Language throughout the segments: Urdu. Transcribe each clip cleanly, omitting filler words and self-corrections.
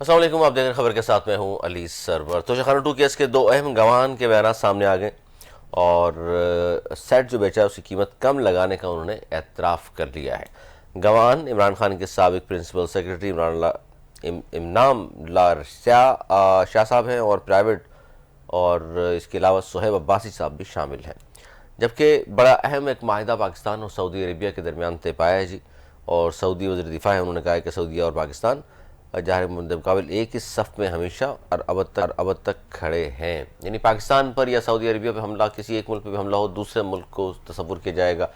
السلام علیکم، آپ دیکھ رہے ہیں خبر کے ساتھ میں ہوں علی سرور۔ توشہ خانہ 2 کیس کے 2 اہم گواہان کے بیانات سامنے آ گئے اور سیٹ جو بیچا ہے اس کی قیمت کم لگانے کا انہوں نے اعتراف کر لیا ہے۔ گواہان عمران خان کے سابق پرنسپل سیکرٹری امنام اللہ شاہ صاحب ہیں اور پرائیویٹ، اور اس کے علاوہ صہیب عباسی صاحب بھی شامل ہیں۔ جبکہ بڑا اہم ایک معاہدہ پاکستان اور سعودی عربیہ کے درمیان طے پایا ہے اور سعودی وزیر دفاع ہے، انہوں نے کہا ہے کہ سعودیہ اور پاکستان ظاہر مقابل ایک ہی صف میں ہمیشہ اور ابد تک کھڑے ہیں۔ یعنی پاکستان پر یا سعودی عربیہ پہ حملہ، کسی ایک ملک پہ بھی حملہ ہو دوسرے ملک کو تصور کیا جائے گا،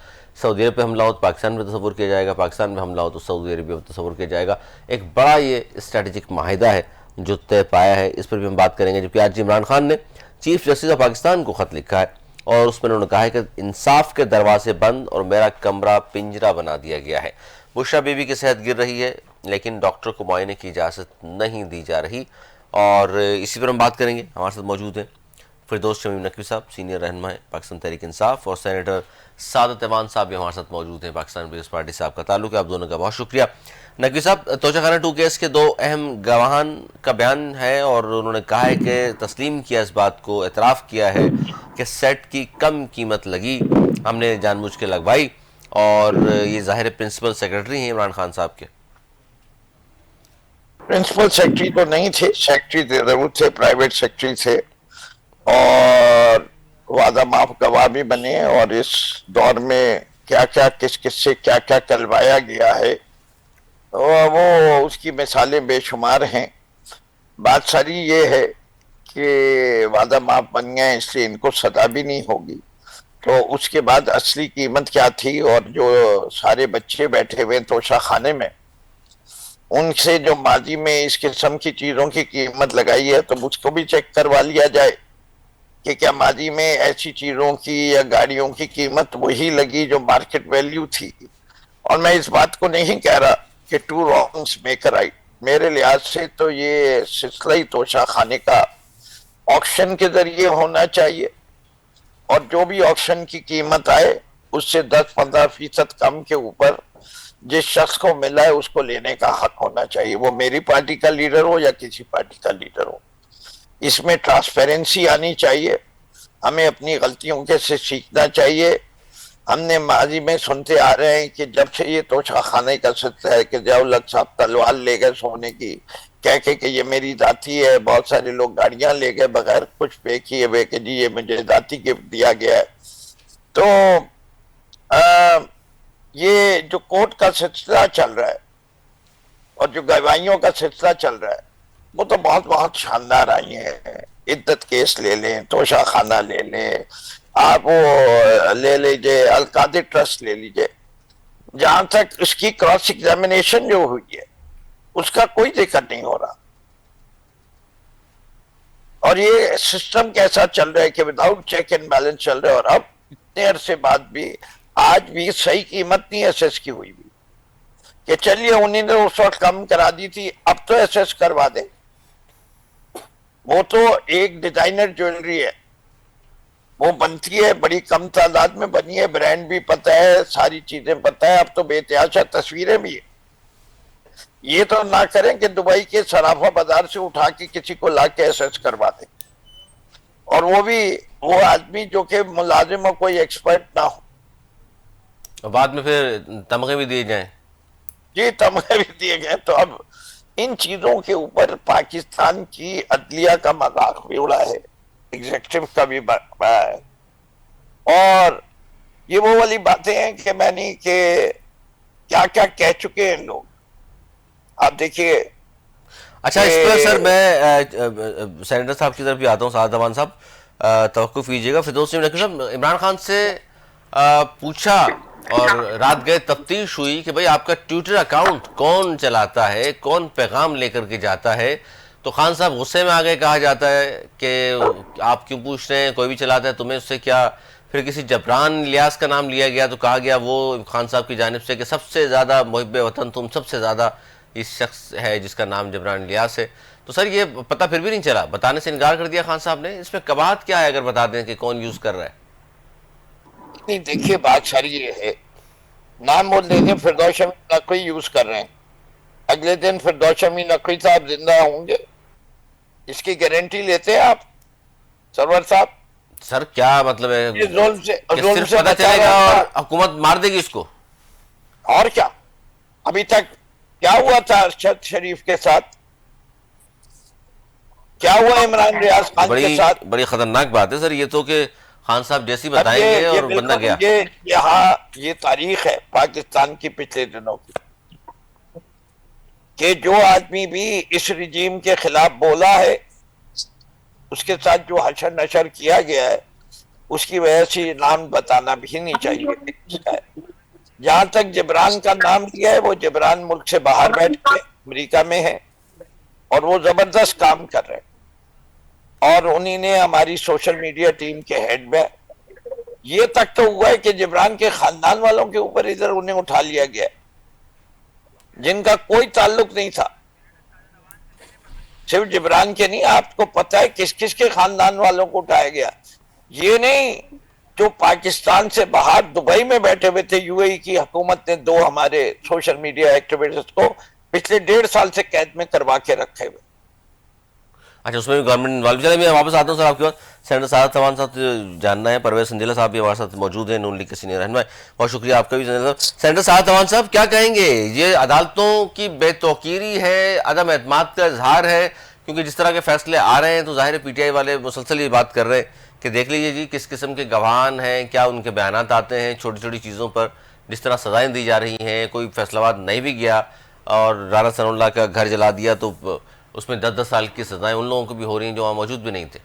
سعودی عرب پہ حملہ ہو تو پاکستان پہ تصور کیا جائے گا، پاکستان پہ حملہ ہو تو سعودی عربیہ پہ تصور کیا جائے گا۔ ایک بڑا یہ اسٹریٹجک معاہدہ ہے جو طے پایا ہے، اس پر بھی ہم بات کریں گے۔ جبکہ آج عمران خان نے چیف جسٹس آف پاکستان کو خط لکھا ہے اور اس میں انہوں نے کہا ہے کہ انصاف کے دروازے بند اور میرا کمرہ پنجرہ بنا دیا گیا ہے۔ بشریٰ بی بی کی صحت گر رہی ہے لیکن ڈاکٹر کو معائنے کی اجازت نہیں دی جا رہی، اور اسی پر ہم بات کریں گے۔ ہمارے ساتھ موجود ہیں فردوس شمیم نقوی صاحب، سینئر رہنما ہے پاکستان تحریک انصاف، اور سینیٹر سعادت ایوان صاحب بھی ہمارے ساتھ موجود ہیں، پاکستان پیپلز پارٹی سے آپ کا تعلق ہے۔ آپ دونوں کا بہت شکریہ۔ نقوی صاحب، توشہ خانہ 2 کیس کے 2 اہم گواہان کا بیان ہے اور انہوں نے کہا ہے کہ تسلیم کیا اس بات کو، اعتراف کیا ہے کہ سیٹ کی کم قیمت لگی، ہم نے جان بوجھ کے لگوائی، اور یہ ظاہر پرنسپل سیکرٹری ہیں عمران خان صاحب کے۔ پرنسپل سیکرٹری تو نہیں تھے، سیکرٹری ضرور تھے، پرائیویٹ سیکرٹری تھے، اور وعدہ معاف گواہ بھی بنے، اور اس دور میں کیا کیا کس سے کیا کیا کلوایا گیا ہے وہ اس کی مثالیں بے شمار ہیں۔ بات ساری یہ ہے کہ وعدہ معاف بن گئے، اس لیے ان کو سزا بھی نہیں ہوگی، تو اس کے بعد اصلی قیمت کیا تھی، اور جو سارے بچے بیٹھے ہوئے توشہ خانے میں ان سے جو ماضی میں اس قسم کی چیزوں کی قیمت لگائی ہے تو اس کو بھی چیک کروا لیا جائے کہ کیا ماضی میں ایسی چیزوں کی یا گاڑیوں کی قیمت وہی لگی جو مارکیٹ ویلیو تھی۔ اور میں اس بات کو نہیں کہہ رہا کہ 2 wrongs make a right، میرے لحاظ سے تو یہ سلسلہ ہی توشہ خانے کا آکشن کے ذریعے ہونا چاہیے، اور جو بھی آکشن کی قیمت آئے اس سے 10-15% کم کے اوپر جس شخص کو ملا ہے اس کو لینے کا حق ہونا چاہیے، وہ میری پارٹی کا لیڈر ہو یا کسی پارٹی کا لیڈر ہو۔ اس میں ٹرانسپیرنسی آنی چاہیے، ہمیں اپنی غلطیوں کے سے سیکھنا چاہیے۔ ہم نے ماضی میں سنتے آ رہے ہیں کہ جب سے یہ توشہ خانے کا سلسلہ ہے کہ ضیاء الحق صاحب تلوار لے گئے سونے کی، کہہ کہ یہ میری ذاتی ہے، بہت سارے لوگ گاڑیاں لے گئے بغیر کچھ پے کیے ہوئے کہ جی یہ مجھے ذاتی گفٹ دیا گیا ہے۔ تو یہ جو کورٹ کا سلسلہ چل رہا ہے اور جو گواہیوں کا سلسلہ چل رہا ہے وہ تو بہت بہت شاندار آئی ہیں۔ عدت کیس لے لیں، توشہ خانہ لے لیں، آپ وہ لے لیجئے القادر ٹرسٹ لے لیجئے، جہاں تک اس کی کراس ایگزامینیشن جو ہوئی ہے اس کا کوئی ذکر نہیں ہو رہا، اور یہ سسٹم کیسا چل رہا ہے کہ وداؤٹ چیک اینڈ بیلنس چل رہا ہے، اور اب اتنے عرصے بعد بھی آج بھی صحیح قیمت نہیں ایسیس کی ہوئی بھی کہ چلیے انہیں نے اس وقت کم کرا دی تھی، اب تو ایسیس کروا دیں۔ وہ تو ایک ڈیزائنر جویلری ہے، وہ بنتی ہے بڑی کم تعداد میں بنی ہے، برانڈ بھی پتہ ہے، ساری چیزیں پتہ ہے، اب تو بے تحاشا تصویریں بھی ہیں۔ یہ تو نہ کریں کہ دبئی کے صرافہ بازار سے اٹھا کے کسی کو لا کے ایسیس کروا دیں، اور وہ بھی وہ آدمی جو کہ ملازم ہو، کوئی ایکسپرٹ نہ ہو، بعد میں پھر تمغے بھی دیے جائیں۔ جی تمغے بھی دیے گئے۔ تو اب ان چیزوں کے اوپر پاکستان کی عدلیہ کا مذاق بھی اڑا ہے، ایگزیکٹو کا بھی بڑا ہے، اور یہ وہ والی باتیں ہیں کہ میں نہیں کہ کیا کیا کہہ چکے ہیں لوگ۔ آپ دیکھیے، اچھا، اس پر سر میں سینیٹر صاحب کی طرف بھی آتا ہوں، سعادت ایوان صاحب توقف کیجیے گا۔ فردوس نقوی صاحب، عمران خان سے پوچھا اور رات گئے تفتیش ہوئی کہ بھئی آپ کا ٹویٹر اکاؤنٹ کون چلاتا ہے، کون پیغام لے کر کے جاتا ہے، تو خان صاحب غصے میں آگے کہا جاتا ہے کہ آپ کیوں پوچھ رہے ہیں، کوئی بھی چلاتا ہے تمہیں اس سے کیا۔ پھر کسی جبران الیاس کا نام لیا گیا تو کہا گیا وہ خان صاحب کی جانب سے کہ سب سے زیادہ محب وطن تم سب سے زیادہ اس شخص ہے جس کا نام جبران الیاس ہے۔ تو سر یہ پتہ پھر بھی نہیں چلا، بتانے سے انکار کر دیا خان صاحب نے، اس میں قباحت کیا ہے اگر بتا دیں کہ کون یوز کر رہا ہے؟ نہیں دیکھیے، بات ساری یہ ہے، نام وہ لے لیں، فردوس نقوی یوز کر رہے ہیں، اگلے دن فردوس شمی نقوی صاحب زندہ ہوں گے، اس کی گارنٹی لیتے ہیں آپ سرور صاحب؟ سر کیا مطلب ہے یہ ظلم سے کہ ظلم صرف سے پتہ بچا چلے گا رہا اور تھا، حکومت مار دے گی اس کو؟ اور کیا؟ ابھی تک کیا ہوا تھا ارشد شریف کے ساتھ، کیا ہوا عمران ریاض یہ خان کے ساتھ؟ بڑی خطرناک بات ہے سر یہ تو، کہ خان صاحب جیسی اب بتائیں گے یہ اور بندہ بالکل گیا. یہ تاریخ ہے پاکستان کی پچھلے دنوں کی، کہ جو آدمی بھی اس رجیم کے خلاف بولا ہے اس کے ساتھ جو حشر نشر کیا گیا ہے اس کی وجہ سے نام بتانا بھی نہیں چاہیے. جہاں تک جبران کا نام لیا ہے، وہ جبران ملک سے باہر بیٹھ کے امریکہ میں ہے اور وہ زبردست کام کر رہے ہیں، اور انہی نے ہماری سوشل میڈیا ٹیم کے ہیڈ میں یہ تک تو ہوا ہے کہ جبران کے خاندان والوں کے اوپر ادھر انہیں اٹھا لیا گیا جن کا کوئی تعلق نہیں تھا. صرف جبران کے نہیں، آپ کو پتہ ہے کس کس کے خاندان والوں کو اٹھایا گیا. یہ نہیں جو پاکستان سے باہر دبئی میں بیٹھے ہوئے تھے، یو اے ای کی حکومت نے 2 ہمارے سوشل میڈیا ایکٹیویسٹ کو پچھلے 1.5 سال سے قید میں کروا کے رکھے ہوئے. اچھا اس میں بھی گورنمنٹ انوالو. چلے میں واپس آتا ہوں سر آپ کے پاس. سینیٹر سعادت امان صاحب جاننا ہے، پرویز سندیلا صاحب بھی ہمارے ساتھ موجود ہیں، نون لیگ کے سینئر رہنما. بہت شکریہ آپ کا بھی. سینیٹر سعادت امان صاحب کیا کہیں گے؟ یہ عدالتوں کی بے توقیری ہے، عدم اعتماد کا اظہار ہے، کیونکہ جس طرح کے فیصلے آ رہے ہیں تو ظاہر ہے پی ٹی آئی والے مسلسل یہ بات کر رہے ہیں کہ دیکھ لیجیے جی کس قسم کے گواہان ہیں، کیا ان کے بیانات آتے ہیں چھوٹی چھوٹی چیزوں پر، جس طرح سزائیں دی جا رہی ہیں. کوئی فیصلہ آباد نہیں بھی گیا اور رانا ثناء اللہ کا گھر جلا دیا تو اس میں 10 سال کی سزائیں ان لوگوں کو بھی ہو رہی ہیں جو وہاں موجود بھی نہیں تھے.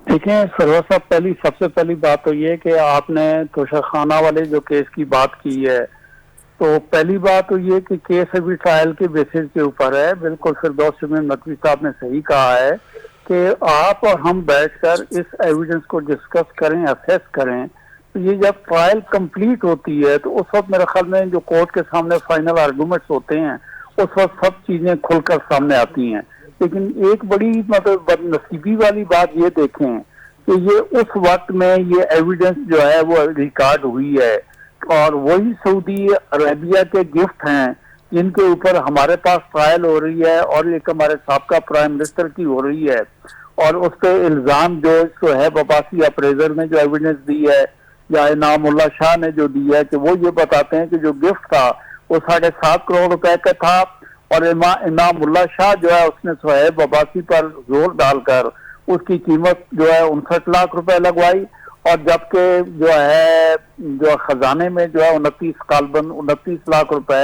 دیکھیں سرور صاحب، سب سے پہلی بات تو یہ کہ آپ نے توشہ خانہ والے جو کیس کی بات کی ہے، تو پہلی بات تو یہ کہ کیس ابھی ٹرائل کے بیسس کے اوپر ہے. بالکل فردوس شمیم نقوی صاحب نے صحیح کہا ہے کہ آپ اور ہم بیٹھ کر اس ایویڈنس کو ڈسکس کریں، اسیس کریں. تو یہ جب ٹرائل کمپلیٹ ہوتی ہے تو اس وقت میرے خیال میں جو کورٹ کے سامنے فائنل آرگومنٹس ہوتے ہیں اس وقت سب چیزیں کھل کر سامنے آتی ہیں. لیکن ایک بڑی مطلب بد نصیبی والی بات یہ دیکھیں کہ یہ اس وقت میں یہ ایویڈنس جو ہے وہ ریکارڈ ہوئی ہے، اور وہی سعودی عربیہ کے گفٹ ہیں جن کے اوپر ہمارے پاس ٹرائل ہو رہی ہے، اور ایک ہمارے سابقہ پرائم منسٹر کی ہو رہی ہے. اور اس پہ الزام جو شعیب عباسی اپریزر نے جو ایویڈنس دی ہے یا انعام اللہ شاہ نے جو دی ہے کہ وہ یہ بتاتے ہیں کہ جو گفٹ تھا وہ 7.5 کروڑ روپے کا تھا، اور انعام اللہ شاہ جو ہے اس نے شعیب عباسی پر زور ڈال کر اس کی قیمت جو ہے 59 لاکھ روپے لگوائی، اور جبکہ جو خزانے میں جو ہے 29 لاکھ روپے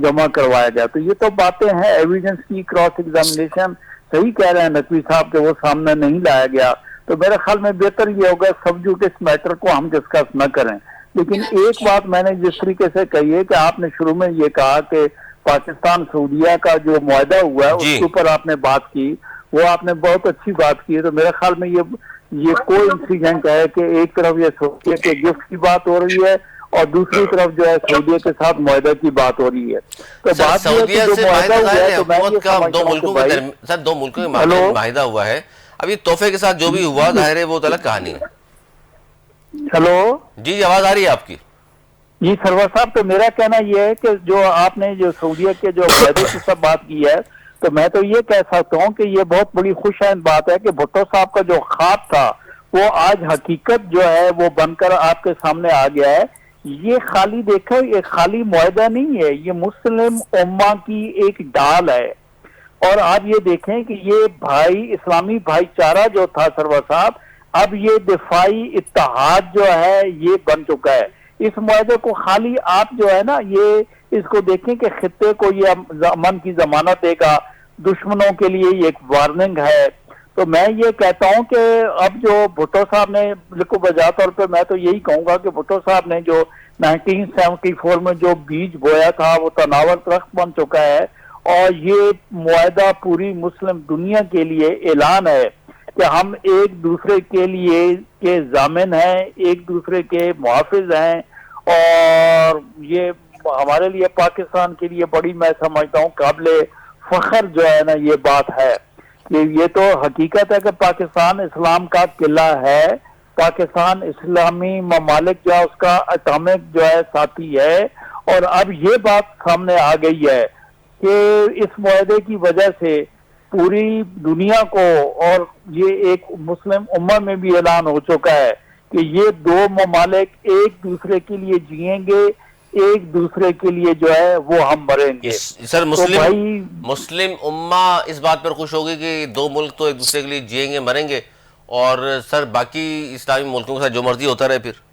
جمع کروایا گیا. تو یہ تو باتیں ہیں ایویڈنس کی کراس ایگزامینیشن. صحیح کہہ رہے ہیں نقوی صاحب کہ وہ سامنے نہیں لایا گیا. تو میرے خیال میں بہتر یہ ہوگا سبجیکٹ اس میٹر کو ہم ڈسکس نہ کریں. لیکن ایک بات میں نے جس طریقے سے کہی ہے کہ آپ نے شروع میں یہ کہا کہ پاکستان سعودیہ کا جو معاہدہ ہوا ہے اس کے اوپر آپ نے بات کی، وہ آپ نے بہت اچھی بات کی ہے. تو میرے خیال میں یہ کوئی انسیڈنٹ ہے کہ ایک طرف یہ سعودیہ کے گفٹ کی بات ہو رہی ہے اور دوسری طرف جو ہے سعودیہ کے ساتھ معاہدہ کی بات ہو رہی ہے. تو بات یہ ہے کہ جو معاہدہ ہوا ہے تو میں یہ سمجھتا ہوں کہ بھائی سر 2 ملکوں کے معاہدہ ہوا ہے. اب یہ تحفے کے ساتھ جو بھی ہوا ظاہر ہے وہ تو الگ کہانی ہے. ہلو جی آواز آ رہی ہے آپ کی؟ جی سرور صاحب، تو میرا کہنا یہ ہے کہ جو آپ نے جو سعودیہ کے جو معاہدے کی سب بات کی ہے، تو میں تو یہ کہہ سکتا ہوں کہ یہ بہت بڑی خوش آئند بات ہے کہ بھٹو صاحب کا جو خواب تھا وہ آج حقیقت جو ہے وہ بن کر آپ کے سامنے آ گیا ہے. یہ خالی دیکھو، یہ خالی معاہدہ نہیں ہے، یہ مسلم امہ کی ایک ڈال ہے. اور آپ یہ دیکھیں کہ یہ اسلامی بھائی چارہ جو تھا سرور صاحب، اب یہ دفاعی اتحاد جو ہے یہ بن چکا ہے. اس معاہدے کو خالی آپ جو ہے نا یہ اس کو دیکھیں کہ خطے کو یہ امن کی ضمانت دے گا، دشمنوں کے لیے یہ ایک وارننگ ہے. تو میں یہ کہتا ہوں کہ اب جو بھٹو صاحب نے بالکل بجا طور پہ میں تو یہی کہوں گا کہ بھٹو صاحب نے جو 1974 میں جو بیج بویا تھا وہ تناور درخت بن چکا ہے. اور یہ معاہدہ پوری مسلم دنیا کے لیے اعلان ہے کہ ہم ایک دوسرے کے لیے کے ضامن ہیں، ایک دوسرے کے محافظ ہیں. اور یہ ہمارے لیے پاکستان کے لیے بڑی میں سمجھتا ہوں قابل فخر جو ہے نا یہ بات ہے کہ یہ تو حقیقت ہے کہ پاکستان اسلام کا قلعہ ہے. پاکستان اسلامی ممالک جو ہے اس کا اٹامک جو ہے ساتھی ہے، اور اب یہ بات سامنے آ گئی ہے کہ اس معاہدے کی وجہ سے پوری دنیا کو، اور یہ ایک مسلم امہ میں بھی اعلان ہو چکا ہے کہ یہ دو ممالک ایک دوسرے کے لیے جئیں گے، ایک دوسرے کے لیے جو ہے وہ ہم مریں گے. سر تو بھائی مسلم امہ اس بات پر خوش ہوگی کہ دو ملک تو ایک دوسرے کے لیے جئیں گے مریں گے، اور سر باقی اسلامی ملکوں کے ساتھ جو مرضی ہوتا رہے پھر.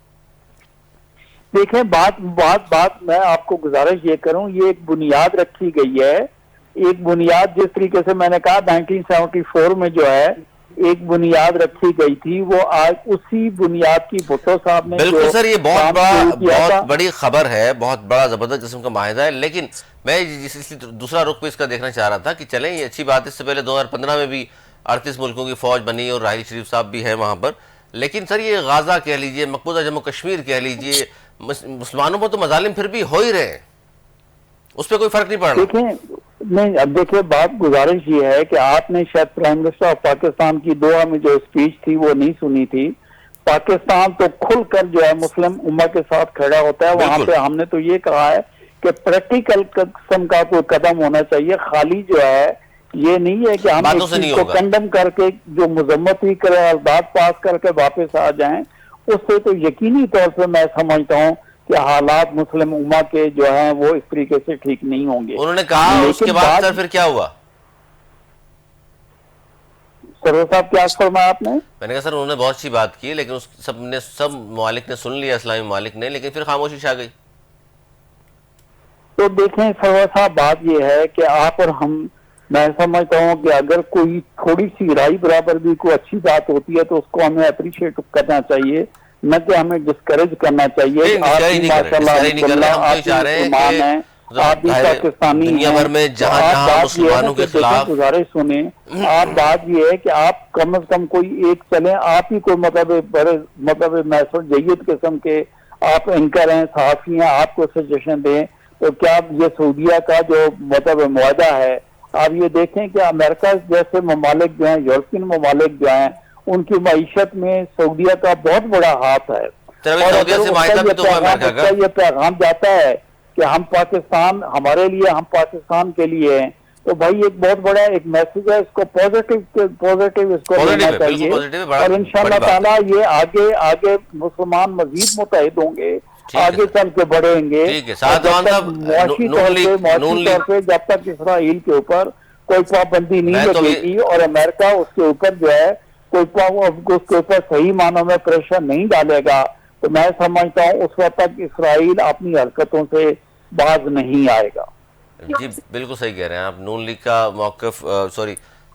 دیکھیں بات میں آپ کو گزارش یہ کروں، یہ ایک بنیاد رکھی گئی ہے، ایک بنیاد جس طریقے سے میں نے کہا 1974 میں جو ہے ایک بنیاد رکھی گئی تھی، وہ آج اسی بنیاد کی بھٹو صاحب نے بالکل سر، یہ بہت بڑی خبر ہے، بہت بڑا زبردست قسم کا معاہدہ ہے. لیکن میں دوسرا رخ پہ اس کا دیکھنا چاہ رہا تھا کہ چلیں یہ اچھی بات ہے، اس سے پہلے 2015 میں بھی 38 ملکوں کی فوج بنی اور راحیل شریف صاحب بھی ہیں وہاں پر. لیکن سر یہ غازہ کہہ لیجئے، مقبوضہ جموں کشمیر کہہ لیجئے، مسلمانوں پر تو مظالم پھر بھی ہو ہی رہے ہیں، اس پہ کوئی فرق نہیں پڑ رہا. دیکھیں نہیں، اب دیکھیں بات گزارش یہ ہے کہ آپ نے شاید پرائم منسٹر آف پاکستان کی دوحہ میں جو اسپیچ تھی وہ نہیں سنی تھی. پاکستان تو کھل کر جو ہے مسلم امہ کے ساتھ کھڑا ہوتا ہے. وہاں پہ ہم نے تو یہ کہا ہے کہ پریکٹیکل قسم کا کوئی قدم ہونا چاہیے، خالی جو ہے یہ نہیں ہے کہ ہم اس چیز کو کنڈم کر کے جو مذمت ہی کرے اور بات پاس کر کے واپس آ جائیں. اس سے تو یقینی طور سے میں سمجھتا ہوں کہ حالات مسلم امہ کے جو ہیں وہ اس طریقے سے ٹھیک نہیں ہوں گے. انہوں نے کہا اس کے بعد سر پھر کیا ہوا؟ سرور صاحب کیا فرمایا آپ نے؟ میں نے کہا سر انہوں نے بہت سی بات کی، لیکن سب ممالک نے سن لیا، اسلامی ممالک نے، لیکن پھر خاموشی چھا گئی. تو دیکھیں سرور صاحب بات یہ ہے کہ آپ اور ہم، میں سمجھتا ہوں کہ اگر کوئی تھوڑی سی رائے برابر بھی کوئی اچھی بات ہوتی ہے تو اس کو ہمیں اپریشیٹ کرنا چاہیے، نہ کہ ہمیں ڈسکریج کرنا چاہیے. آپ بھی پاکستانی دنیا بھر میں جہاں جہاں مسلمانوں کے خلاف گزارش سنیں. آپ بات یہ ہے کہ آپ کم از کم کوئی ایک چلیں، آپ ہی کوئی مطلب جید قسم کے آپ اینکر ہیں، صحافی ہیں، آپ کو سجیشن دیں. تو کیا یہ سعودیہ کا جو معاہدہ ہے، آپ یہ دیکھیں کہ امریکہ جیسے ممالک جو ہیں، یورپین ممالک جو ہیں، ان کی معیشت میں سعودیہ کا بہت بڑا ہاتھ ہے. اور یہ پیغام جاتا ہے کہ ہم پاکستان، ہمارے لیے، ہم پاکستان کے لیے ہیں، تو بھائی ایک بہت بڑا ایک میسج ہے، اس کو پوزیٹیو اس کو لینا چاہیے. اور انشاءاللہ تعالیٰ یہ آگے مسلمان مزید متحد ہوں گے، آگے چل کے بڑھیں گے. معاشی طور پہ جب تک اسرائیل کے اوپر کوئی پابندی نہیں لگے گی اور امریکہ اس کے اوپر جو ہے اس کے اوپر صحیح معنوں میں پریشر نہیں ڈالے گا، تو میں سمجھتا ہوں اس وقت تک اسرائیل اپنی حرکتوں سے باز نہیں آئے گا. جی بالکل صحیح کہہ رہے ہیں آپ. نون لیگ کا موقف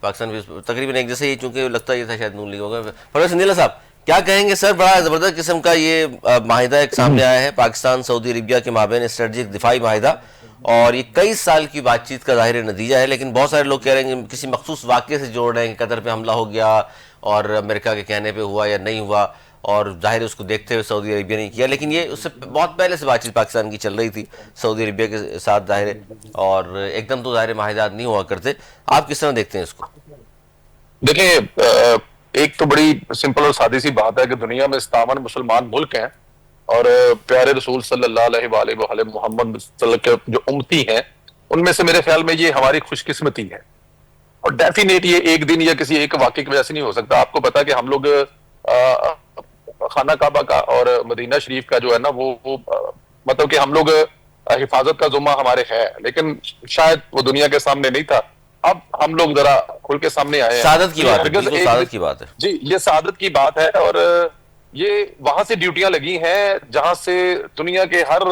پاکستان تقریباً ایک جیسے ہی، چونکہ لگتا یہ تھا شاید نون لیگ ہوگا. پروفیسر نیلا صاحب کیا کہیں گے سر؟ بڑا زبردست قسم کا یہ معاہدہ ایک سامنے آیا ہے پاکستان سعودی عربیہ کے مابین، اسٹریٹجک دفاعی معاہدہ، اور یہ کئی سال کی بات چیت کا ظاہر نتیجہ ہے. لیکن بہت سارے لوگ کہہ رہے ہیں کہ کسی مخصوص واقعے سے جوڑ رہے ہیں کہ قطر پہ حملہ ہو گیا اور امریکہ کے کہنے پہ ہوا یا نہیں ہوا، اور ظاہر اس کو دیکھتے ہوئے سعودی عربیہ نے کیا. لیکن یہ اس سے بہت پہلے سے بات چیت پاکستان کی چل رہی تھی سعودی عربیہ کے ساتھ ظاہر، اور ایک دم تو ظاہر معاہدات نہیں ہوا کرتے. آپ کس طرح دیکھتے ہیں اس کو؟ دیکھیں، ایک تو بڑی سمپل اور سادی سی بات ہے کہ دنیا میں 57 مسلمان ملک ہیں، اور پیارے رسول صلی اللہ علیہ وآلہ محمد صلی اللہ علیہ وسلم جو امتی ہیں، ان میں سے میرے خیال میں یہ ہماری خوش قسمتی ہے. اور ڈیفینیٹ یہ ایک دن یا کسی ایک واقعے کی وجہ سے نہیں ہو سکتا. آپ کو پتا کہ ہم لوگ خانہ کعبہ کا اور مدینہ شریف کا جو ہے نا وہ مطلب کہ ہم لوگ حفاظت کا ذمہ ہمارے ہے، لیکن شاید وہ دنیا کے سامنے نہیں تھا. اب ہم لوگ ذرا کھل کے سامنے آئے ہیں. سعادت کی بات ہے، بالکل سعادت کی بات ہے. جی یہ سعادت کی بات ہے، اور یہ وہاں سے ڈیوٹیاں لگی ہیں جہاں سے دنیا کے ہر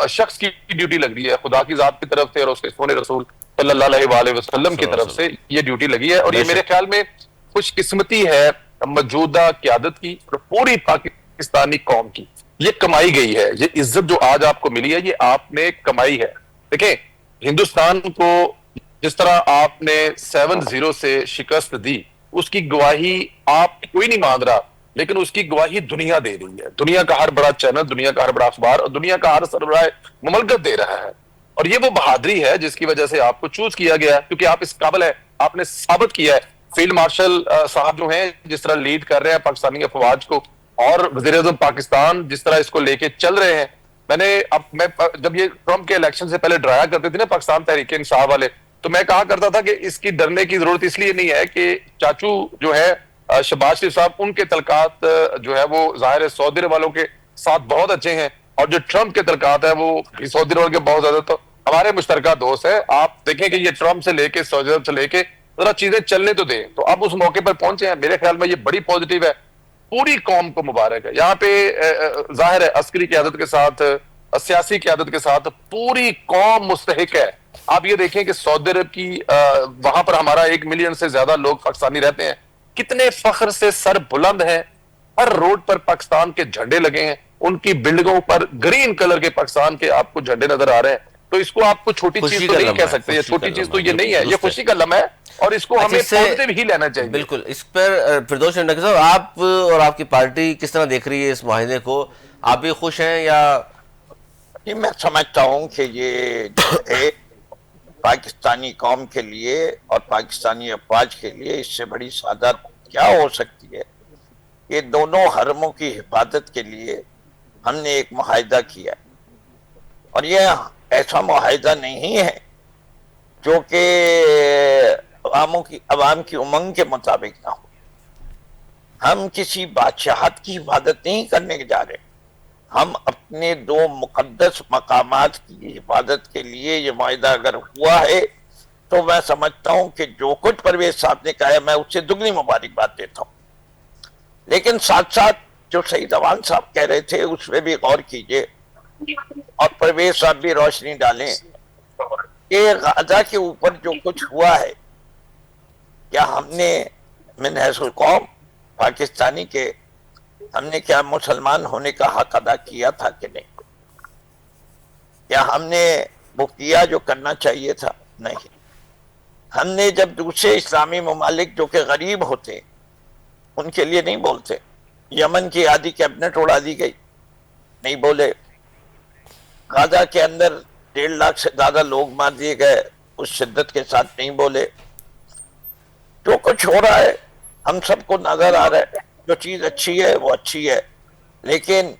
شخص کی ڈیوٹی لگ رہی ہے. خدا کی ذات کی طرف سے اور اس کے سونے رسول صلی اللہ علیہ وآلہ وسلم کی طرف سے یہ ڈیوٹی لگی ہے. اور یہ میرے خیال میں خوش قسمتی ہے موجودہ قیادت کی اور پوری پاکستانی قوم کی. یہ کمائی گئی ہے، یہ عزت جو آج آپ کو ملی ہے یہ آپ نے کمائی ہے. دیکھیں ہندوستان کو جس طرح آپ نے 7-0 سے شکست دی، اس کی گواہی آپ کوئی نہیں مان رہا، لیکن اس کی گواہی دنیا دے رہی ہے. دنیا کا ہر بڑا چینل، دنیا کا ہر بڑا اخبار اور دنیا کا ہر سربراہ مملکت دے رہا ہے. اور یہ وہ بہادری ہے جس کی وجہ سے آپ کو چوز کیا گیا ہے، کیونکہ آپ اس قابل ہے. آپ نے ثابت کیا ہے. فیلڈ مارشل صاحب جو ہیں جس طرح لیڈ کر رہے ہیں پاکستانی افواج کو، اور وزیر اعظم پاکستان جس طرح اس کو لے کے چل رہے ہیں، میں نے جب یہ ٹرمپ کے الیکشن سے پہلے ڈرایا کرتے تھے نا پاکستان تحریک انصاف والے، تو میں کہا کرتا تھا کہ اس کی ڈرنے کی ضرورت اس لیے نہیں ہے کہ چاچو جو ہے شہباز شریف صاحب، ان کے تعلقات جو ہے وہ ظاہر ہے سعودی عرب والوں کے ساتھ بہت اچھے ہیں، اور جو ٹرمپ کے تعلقات ہیں وہ سعودی عرب والوں کے بہت زیادہ، تو ہمارے مشترکہ دوست ہیں. آپ دیکھیں کہ یہ ٹرمپ سے لے کے سعودی عرب سے لے کے ذرا چیزیں چلنے تو دیں. تو اب اس موقع پر پہنچے ہیں، میرے خیال میں یہ بڑی پوزیٹیو ہے، پوری قوم کو مبارک ہے. یہاں پہ ظاہر ہے عسکری قیادت کے ساتھ، سیاسی قیادت کے ساتھ پوری قوم مستحق ہے. آپ یہ دیکھیں کہ سعودی عرب کی وہاں پر ہمارا 1 ملین سے زیادہ لوگ پاکستانی رہتے ہیں، کتنے فخر سے سر بلند ہیں، ہر روڈ پر پاکستان کے جھنڈے لگے ہیں، ان کی بلڈنگوں پر گرین کلر کے پاکستان کے آپ کو جھنڈے نظر آ رہے ہیں. تو اس کو آپ کو چھوٹی چیز تو نہیں کہہ سکتے، یہ چھوٹی چیز تو یہ نہیں ہے، یہ خوشی کا لمحہ ہے اور اس کو ہمیں پازیٹیو ہی لینا چاہیے. بالکل. اس پر فردوس ڈاکٹر صاحب، آپ اور آپ کی پارٹی کس طرح دیکھ رہی ہے اس معاہدے کو؟ آپ بھی خوش ہیں یا؟ جی میں سمجھتا ہوں کہ یہ جو ہے پاکستانی قوم کے لیے اور پاکستانی افواج کے لیے اس سے بڑی سعادت کیا ہو سکتی ہے. یہ دونوں حرموں کی حفاظت کے لیے ہم نے ایک معاہدہ کیا، اور یہ ایسا معاہدہ نہیں ہے جو کہ عوام کی امنگ کے مطابق نہ ہو. ہم کسی بادشاہت کی حفاظت نہیں کرنے جا رہے، ہم اپنے 2 مقدس مقامات کی حفاظت کے لیے یہ معاہدہ اگر ہوا ہے تو میں سمجھتا ہوں کہ جو کچھ پرویز صاحب نے کہا ہے میں اس سے دگنی مبارکباد دیتا ہوں. لیکن ساتھ ساتھ جو سعید امان صاحب کہہ رہے تھے اس پہ بھی غور کیجئے، اور پرویز صاحب بھی روشنی ڈالیں کہ غزہ کے اوپر جو کچھ ہوا ہے، کیا ہم نے من حیث القوم پاکستانی کے ہم نے کیا مسلمان ہونے کا حق ادا کیا تھا کہ نہیں؟ کیا ہم نے وہ کیا جو کرنا چاہیے تھا؟ نہیں. ہم نے جب دوسرے اسلامی ممالک جو کہ غریب ہوتے ان کے لیے نہیں بولتے، یمن کی آدھی کیبنٹ اڑا دی گئی، نہیں بولے. غزہ کے اندر 1.5 لاکھ سے زیادہ لوگ مار دیے گئے، اس شدت کے ساتھ نہیں بولے. جو کچھ ہو رہا ہے ہم سب کو نظر آ رہا ہے، جو چیز اچھی ہے وہ اچھی ہے. لیکن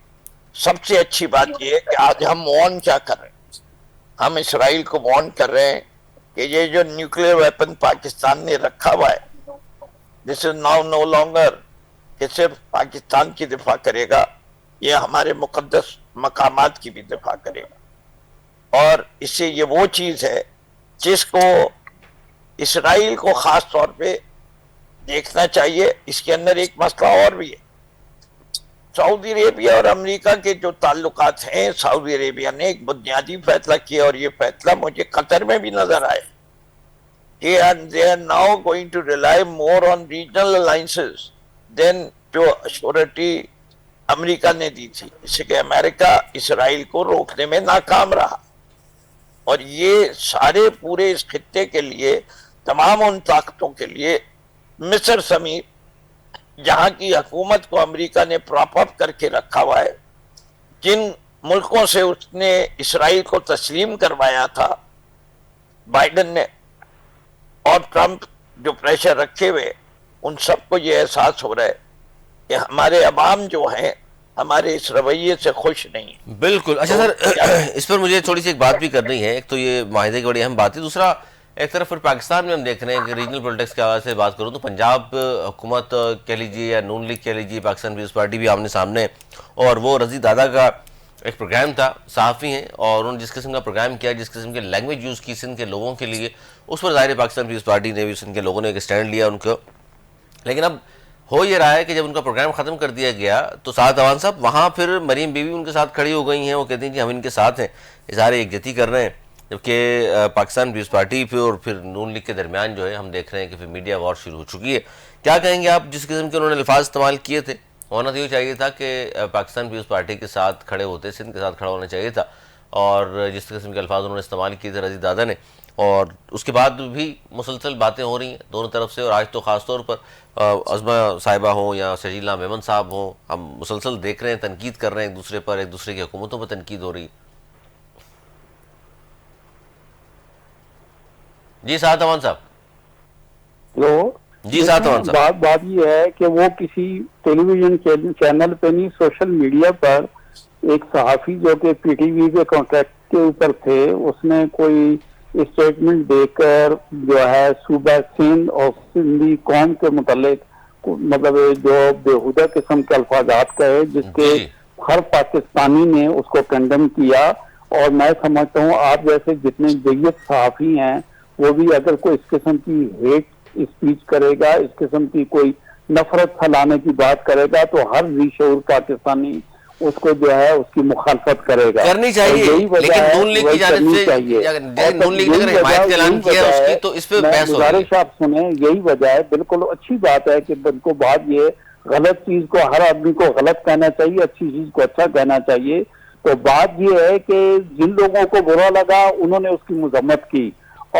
سب سے اچھی بات یہ ہے کہ آج ہم وارن کیا کر رہے ہیں؟ ہم اسرائیل کو وارن کر رہے ہیں کہ یہ جو نیوکلیئر ویپن پاکستان نے رکھا ہوا ہے، دس از ناؤ نو لانگر کہ صرف پاکستان کی دفاع کرے گا، یہ ہمارے مقدس مقامات کی بھی دفاع کرے گا. اور اس سے یہ وہ چیز ہے جس کو اسرائیل کو خاص طور پہ دیکھنا چاہیے. اس کے اندر ایک مسئلہ اور بھی ہے. سعودی عربیہ اور امریکہ کے جو تعلقات ہیں، سعودی عربیہ نے ایک بنیادی فیصلہ کیا، اور یہ فیصلہ مجھے قطر میں بھی نظر آئے کہ they are now going to rely more on regional alliances than جو اشورٹی امریکہ نے دی تھی. اس سے کہ امریکہ اسرائیل کو روکنے میں ناکام رہا، اور یہ سارے پورے اس خطے کے لیے، تمام ان طاقتوں کے لیے، مصر سمیت جہاں کی حکومت کو امریکہ نے پراپ اپ کر کے رکھا ہوا ہے، جن ملکوں سے اس نے اسرائیل کو تسلیم کروایا تھا بائیڈن نے اور ٹرمپ جو پریشر رکھے ہوئے، ان سب کو یہ احساس ہو رہا ہے کہ ہمارے عوام جو ہیں ہمارے اس رویے سے خوش نہیں ہیں. بالکل. اچھا سر، اس پر مجھے تھوڑی سی ایک بات بھی کرنی ہے. ایک تو یہ معاہدے کی بڑی اہم بات ہے، دوسرا ایک طرف پھر پاکستان میں ہم دیکھ رہے ہیں کہ ریجنل پولیٹکس کے حوالے سے بات کروں تو پنجاب حکومت کہہ لیجیے یا نون لیگ کہہ لیجیے، پاکستان پیپلز پارٹی بھی آمنے سامنے، اور وہ رضی دادا کا ایک پروگرام تھا، صحافی ہیں، اور انہوں نے جس قسم کا پروگرام کیا، جس قسم کے لینگویج یوز کی سندھ کے لوگوں کے لیے، اس پر ظاہر پاکستان پیپلز پارٹی نے بھی، سندھ کے لوگوں نے ایک اسٹینڈ لیا ان کو. لیکن اب ہو یہ رہا ہے کہ جب ان کا پروگرام ختم کر دیا گیا تو سعد امان صاحب وہاں پھر مریم بیوی ان کے ساتھ کھڑی ہو گئی ہیں، وہ کہتی ہیں کہ ہم ان کے ساتھ ہیں، اظہار یکجہتی کر رہے ہیں. جبکہ پاکستان پیپلز پارٹی پہ اور پھر نون لیگ کے درمیان جو ہے ہم دیکھ رہے ہیں کہ پھر میڈیا وار شروع ہو چکی ہے. کیا کہیں گے آپ؟ جس قسم کے انہوں نے الفاظ استعمال کیے تھے، ہونا تو یہ چاہیے تھا کہ پاکستان پیپلز پارٹی کے ساتھ کھڑے ہوتے، سندھ کے ساتھ کھڑا ہونا چاہیے تھا، اور جس قسم کے الفاظ انہوں نے استعمال کیے تھے رضی دادا نے، اور اس کے بعد بھی مسلسل باتیں ہو رہی ہیں دونوں طرف سے. اور آج تو خاص طور پر عظمہ صاحبہ ہوں یا شجیلہ میمن صاحب ہوں، ہم مسلسل دیکھ رہے ہیں، تنقید کر رہے ہیں ایک دوسرے پر، ایک دوسرے کی حکومتوں پر تنقید ہو رہی ہے. جی سعد امان صاحب. ہلو جی سعد امان صاحب. بات یہ ہے کہ وہ کسی ٹیلی ویژن چینل پہ نہیں، سوشل میڈیا پر ایک صحافی جو کہ پی ٹی وی کے کانٹریکٹ کے اوپر تھے، اس نے کوئی اسٹیٹمنٹ دے کر جو ہے صوبہ سندھ اور سندھی قوم کے متعلق مطلب جو بےہودہ قسم کے الفاظات کہے، جس کے ہر پاکستانی نے اس کو کنڈم کیا. اور میں سمجھتا ہوں آپ جیسے جتنے جید صحافی ہیں وہ بھی اگر کوئی اس قسم کی ہیٹ اسپیچ کرے گا، اس قسم کی کوئی نفرت پھیلانے کی بات کرے گا، تو ہر ذی شعور پاکستانی اس کو جو ہے اس کی مخالفت کرے گا. کرنی چاہیے، لیکن نون لیگ کی جانب سے نون لیگ نے اگر حمایت کا اعلان کیا اس کی تو اس پہ بحث ہو رہی ہے. گزارش آپ سنیں، یہی وجہ ہے، بالکل اچھی بات ہے کہ ان کو بات یہ غلط چیز کو ہر آدمی کو غلط کہنا چاہیے، اچھی چیز کو اچھا کہنا چاہیے. تو بات یہ ہے کہ جن لوگوں کو برا لگا انہوں نے اس کی مذمت کی،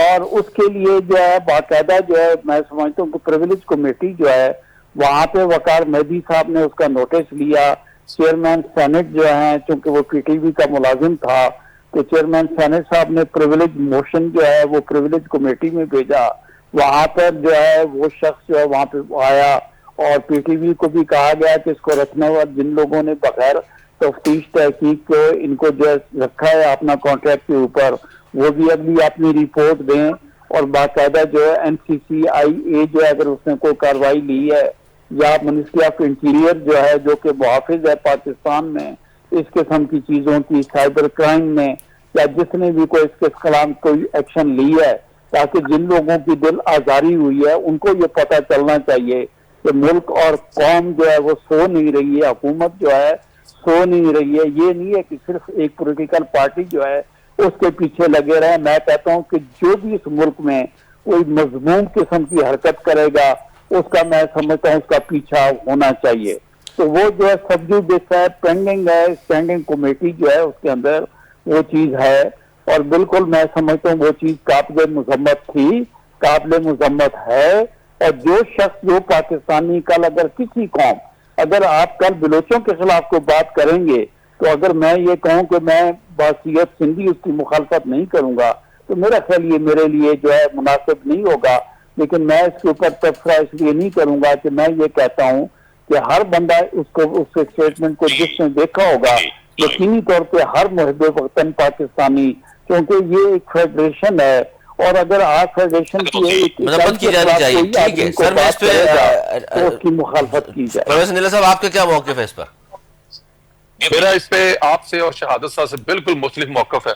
اور اس کے لیے جو ہے باقاعدہ جو ہے میں سمجھتا ہوں کہ پریویلیج کمیٹی جو ہے وہاں پہ وقار مہدی صاحب نے اس کا نوٹس لیا. چیئرمین سینٹ جو ہیں، چونکہ وہ پی ٹی وی کا ملازم تھا، تو چیئرمین سینٹ صاحب نے پریویلیج موشن جو ہے وہ پریویلیج کمیٹی میں بھیجا. وہاں پر جو ہے وہ شخص جو ہے وہاں پہ آیا، اور پی ٹی وی کو بھی کہا گیا کہ اس کو رکھنے والے جن لوگوں نے بغیر تفتیش تحقیق کو ان کو جو رکھا ہے اپنا کانٹریکٹ کے اوپر، وہ بھی اگلی اپنی رپورٹ دیں. اور باقاعدہ جو ہے این سی سی آئی اے جو ہے اگر اس نے کوئی کارروائی لی ہے، یا منسٹری آف انٹیریئر جو ہے جو کہ محافظ ہے پاکستان میں اس قسم کی چیزوں کی، سائبر کرائم میں، یا جس نے بھی کوئی اس کے خلاف کوئی ایکشن لی ہے، تاکہ جن لوگوں کی دل آزاری ہوئی ہے ان کو یہ پتہ چلنا چاہیے کہ ملک اور قوم جو ہے وہ سو نہیں رہی ہے، حکومت جو ہے سو نہیں رہی ہے. یہ نہیں ہے کہ صرف ایک پولیٹیکل پارٹی جو ہے اس کے پیچھے لگے رہے. میں کہتا ہوں کہ جو بھی اس ملک میں کوئی مذموم قسم کی حرکت کرے گا اس کا میں سمجھتا ہوں اس کا پیچھا ہونا چاہیے. تو وہ جو ہے سبجو جس ہے پینڈنگ ہے، اسٹینڈنگ کمیٹی جو ہے اس کے اندر وہ چیز ہے، اور بالکل میں سمجھتا ہوں وہ چیز قابل مذمت تھی، قابل مذمت ہے. اور جو شخص جو پاکستانی کل اگر کسی قوم، اگر آپ کل بلوچوں کے خلاف کوئی بات کریں گے، تو اگر میں یہ کہوں کہ میں بحیثیت سندھی اس کی مخالفت نہیں کروں گا تو میرا خیال یہ میرے لیے جو ہے مناسب نہیں ہوگا. لیکن میں اس کے اوپر تبصرہ اس لیے نہیں کروں گا کہ میں یہ کہتا ہوں کہ ہر بندہ اس اسٹیٹمنٹ کو جس نے دیکھا ہوگا یقینی طور پہ ہر محب وطن پاکستانی، کیونکہ یہ ایک فیڈریشن ہے، اور اگر آپ فیڈریشن کی مذمت کی جانی چاہیے. ٹھیک ہے سر، میں اس پہ تو اس کی مخالفت کی جائے. پروفیسر نیلو صاحب آپ کا کیا موقف ہے اس پر؟ میرا اس پہ آپ سے اور شہادت صاحب سے بالکل مختلف موقف ہے،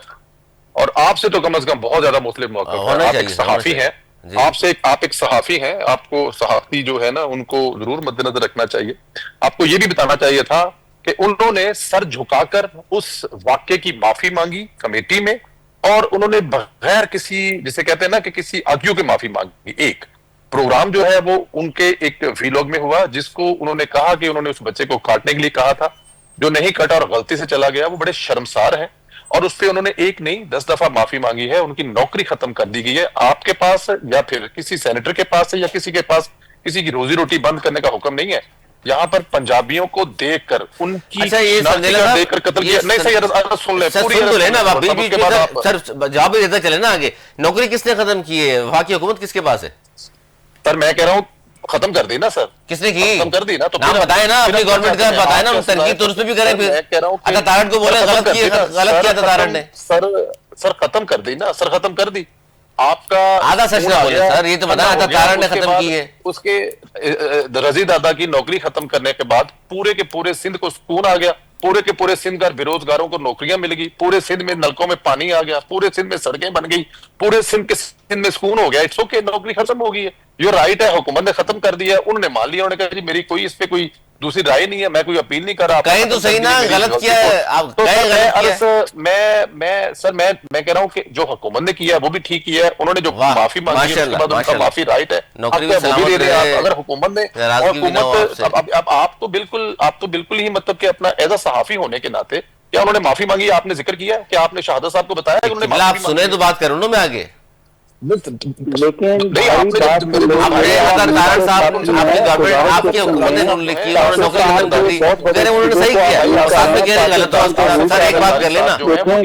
اور آپ سے تو کم از کم بہت زیادہ مختلف موقف ہے. آپ ایک صحافی ہیں، آپ ایک صحافی ہیں، آپ کو صحافی جو ہے نا ان کو ضرور مد نظر رکھنا چاہیے. آپ کو یہ بھی بتانا چاہیے تھا کہ انہوں نے سر جھکا کر اس واقعے کی معافی مانگی کمیٹی میں، اور انہوں نے بغیر کسی جسے کہتے ہیں نا کہ کسی آرگیو کے معافی مانگی. ایک پروگرام جو ہے وہ ان کے ایک ویلاگ میں ہوا جس کو انہوں نے کہا کہ انہوں نے اس بچے کو کاٹنے کے لیے کہا تھا، جو نہیں کٹا اور غلطی سے چلا گیا، وہ بڑے شرمسار ہیں. اور اس پہ انہوں نے ایک نہیں 10 دفعہ معافی مانگی ہے. ان کی نوکری ختم کر دی گئی ہے. آپ کے پاس یا پھر کسی سینیٹر کے پاس ہے یا کسی کے پاس کسی کی روزی روٹی بند کرنے کا حکم نہیں ہے. یہاں پر پنجابیوں کو دیکھ کر ان کی دیکھ کر قتل کیا. نہیں سر سن لیں پوری جواب بھی دیتا چلے نا آگے. نوکری کس نے ختم کی ہے؟ وہاں کی حکومت کس کے پاس ہے؟ سر میں کہہ رہا ہوں ختم کر دی نا سر. کس نے کی؟ ختم کر دی نا. تو نام بتائیں نا اپنی گورنمنٹ کا، بتائیں نا تنقید تو اس میں بھی کریں. پھر عطا تارڑ کو بولے غلط کیا عطا تارڑ نے. سر ختم کر دی نا سر، ختم کر دی. آپ کا آدھا سچ نہ بولے سر، یہ تو بتائیں عطا تارڑ نے ختم کی ہے. اس کے رضی دادا کی نوکری ختم کرنے کے بعد پورے کے پورے سندھ کو سکون آ گیا. پورے کے پورے سندھ کا بے روزگاروں کو نوکریاں مل گئی. پورے سندھ میں نلکوں میں پانی آ گیا. پورے سندھ میں سڑکیں بن گئی. پورے سندھ میں سکون ہو گیا. اٹس اوکے، نوکری ختم ہو گئی ہے. یہ رائٹ ہے، حکومت نے ختم کر دیا ہے. انہوں نے مان لیا، انہوں نے کہا جی میری کوئی اس پہ کوئی دوسری رائے نہیں ہے، میں کوئی اپیل نہیں کر رہا. کہیں تو صحیح نا، غلط کیا ہے آپ. میں کہہ رہا ہوں کہ جو حکومت نے کیا ہے وہ بھی ٹھیک کیا ہے. انہوں نے جو معافی مانگی ہے اس کے بعد ان کا معافی رائٹ ہے. اگر حکومت نے آپ تو بالکل ہی مطلب کہ اپنا ایز اے صحافی ہونے کے ناطے کیا انہوں نے معافی مانگی؟ آپ نے ذکر کیا ہے کہ آپ نے شہادت صاحب کو بتایا کہ انہوں نے آپ سنیں تو بات کروں نا میں آگے. لیکن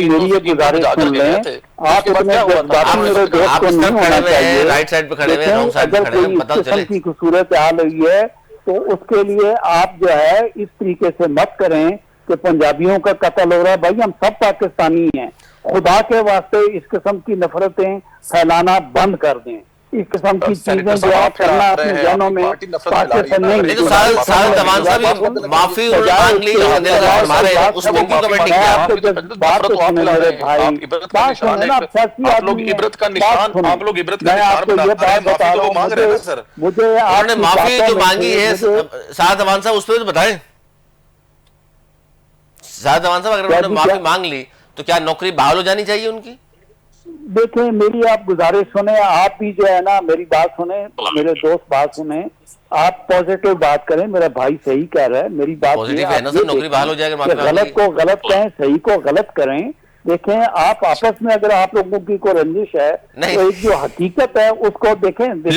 میری یہ گزارش سن لیں، آپ اگر کوئی اس قسم کی صورت حال ہوئی ہے تو اس کے لیے آپ جو ہے اس طریقے سے مت کریں کہ پنجابیوں کا قتل ہو رہا ہے. بھائی ہم سب پاکستانی ہیں, خدا کے واسطے اس قسم کی نفرتیں پھیلانا بند کر دیں. اس قسم کی چیزیں جو آپ کرنا اپنے ذہنوں میں پاکستان نہیں. لیکن سعادت امان صاحب یہ معافی انہوں نے مانگ لی ہمارے اس کو کیوں کمیٹی کیا؟ آپ لوگ عبرت کا نشان آپ لوگ عبرت کا نشان بنا رہے ہیں. معافی تو وہ مانگ رہے ہیں سر. انہوں نے معافی جو مانگی ہے سعادت امان صاحب اس پہ تو بتائیں. سعادت امان صاحب اگر انہوں نے معافی مانگ لی تو کیا نوکری بحال ہو جانی چاہیے ان کی؟ دیکھیں میری آپ گزارش سنیں, آپ بھی جو ہے نا میری بات سنیں, میرے دوست بات سنیں, آپ پوزیٹو بات کریں. میرا بھائی صحیح کہہ رہا ہے, میری بات نوکری بحال ہو جائے گا. غلط کو غلط کہیں, صحیح کو غلط کریں. دیکھیں آپ آپس میں اگر آپ لوگوں کی کوئی رنجش ہے تو ایک جو حقیقت ہے اس کو دیکھیں. اس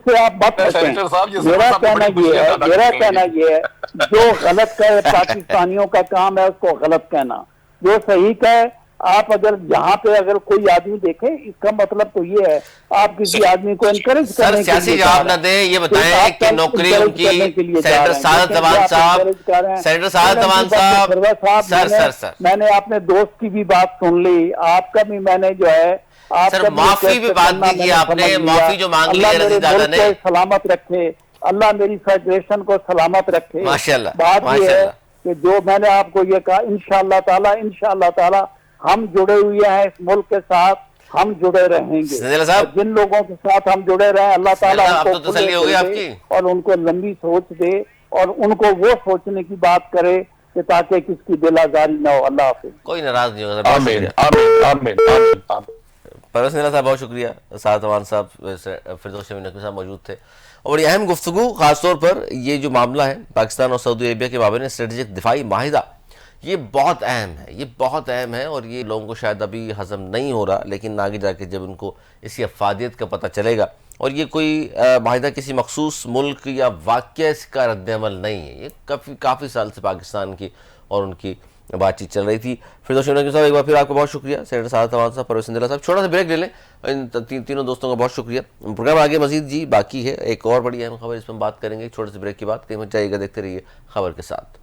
سے آپ بات کریں. میرا کہنا یہ ہے جو غلط کہے پاکستانیوں کا کام ہے اس کو غلط کہنا, جو صحیح کہے. آپ اگر یہاں پہ اگر کوئی آدمی دیکھے اس کا مطلب تو یہ ہے آپ کسی آدمی کو انکریج کرنے کے لیے سیاسی جواب نہ دیں, یہ بتائیں کہ نوکری ان کی سینیٹر سعادت امان صاحب میں نے اپنے دوست کی بھی بات سن لی, آپ کا بھی میں نے جو ہے سر معافی بھی بات نہیں کی آپ نے, معافی جو مانگ لی ہے رضی دادا نے. سلامت رکھے اللہ, میری فیڈریشن کو سلامت رکھے. ماشاءاللہ. بات یہ ہے کہ جو میں نے آپ کو یہ کہا انشاءاللہ تعالی ہم جڑے ہوئے ہیں اس ملک کے ساتھ, ہم جڑے رہیں گے. جن لوگوں کے ساتھ ہم جڑے رہیں اللہ تعالیٰ اور ان کو لمبی سوچ دے اور ان کو وہ سوچنے کی بات کرے کہ تاکہ کس کی دل آزاری نہ ہو. اللہ حافظ. کوئی ناراض نہیں ہوگا. پرویز نیلا صاحب بہت شکریہ. سعادت امان صاحب فردوس شمیم نقوی صاحب موجود تھے. اور بڑی اہم گفتگو, خاص طور پر یہ جو معاملہ ہے پاکستان اور سعودی عربیہ کے مابین اسٹریٹجک دفاعی معاہدہ, یہ بہت اہم ہے, یہ بہت اہم ہے. اور یہ لوگوں کو شاید ابھی ہضم نہیں ہو رہا, لیکن آگے جا کے جب ان کو اس کی افادیت کا پتہ چلے گا. اور یہ کوئی معاہدہ کسی مخصوص ملک یا واقعہ اس کا رد عمل نہیں ہے, یہ کافی سال سے پاکستان کی اور ان کی بات چیت چل رہی تھی. فردوس شمیم نقوی صاحب ایک بار پھر آپ کو بہت شکریہ. سینیٹر سعادت امان صاحب, پرویز نیلا صاحب, چھوٹا سا بریک لے لیں. ان تینوں دوستوں کا بہت شکریہ. پروگرام آگے مزید جی باقی ہے, ایک اور بڑی اہم خبر اس پر ہم بات کریں گے چھوٹے سے بریک کے بعد. کہیں مت جائیے گا, دیکھتے رہیے خبر کے ساتھ.